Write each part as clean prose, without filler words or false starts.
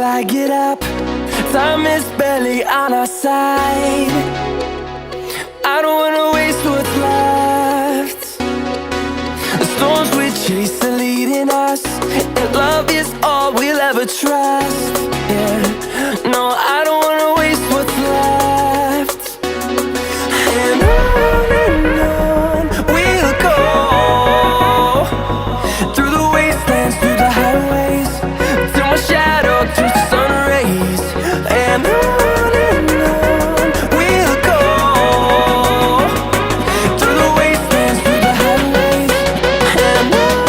I get up. Time is barely on our side. I don't wanna waste what's left. The storms we chase are leading us, and love is all we'll ever trust. Yeah, no, I don't wanna waste what's left. And on we'll go, through the wastelands, through the highways, till my shadow turns to sun rays. And on we'll go, through the wastelands, through the highways, and forever.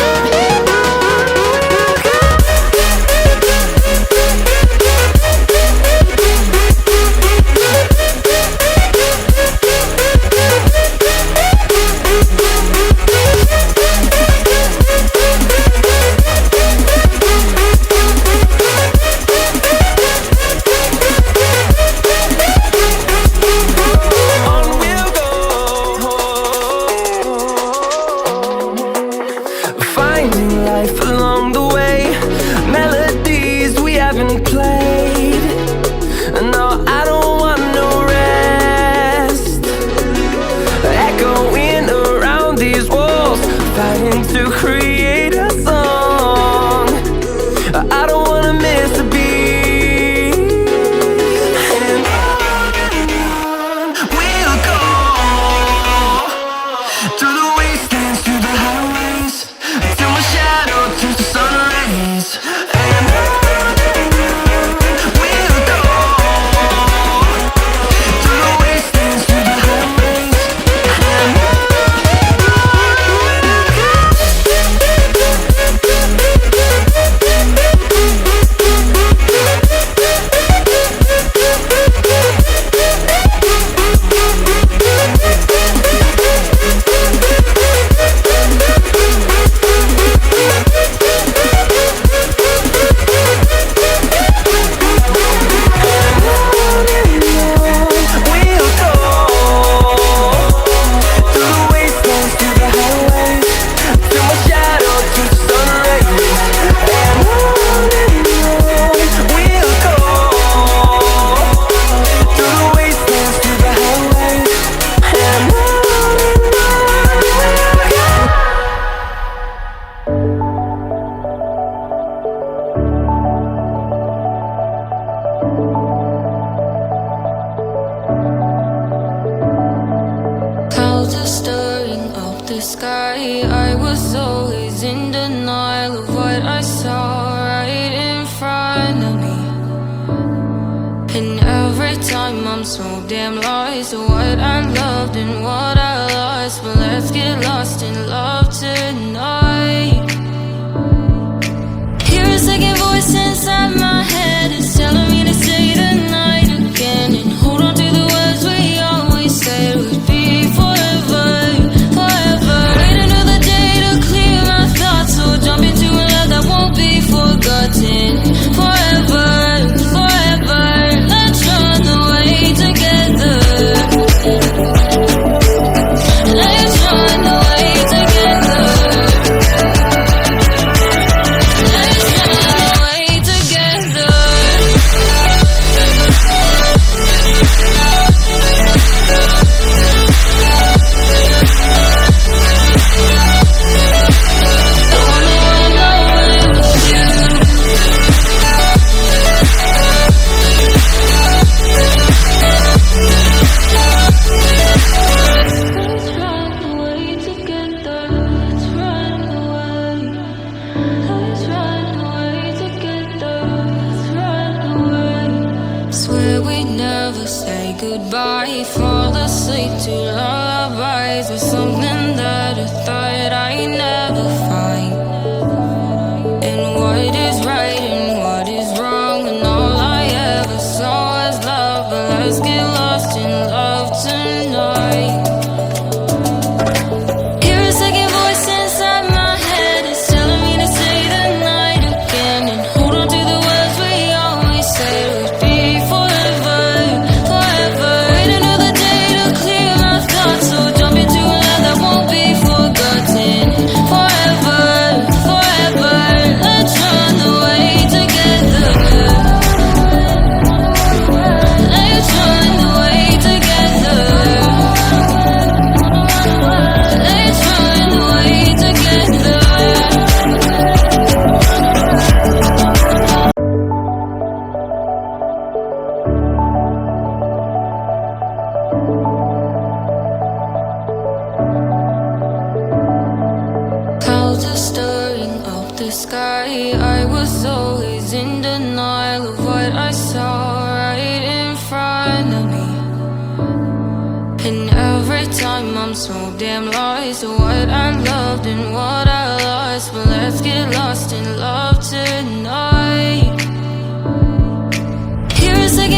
sky. I was always in denial of what I saw right in front of me. And every time I'm so damn lost to what I loved and what I lost. But let's get lost in love tonight. Here's a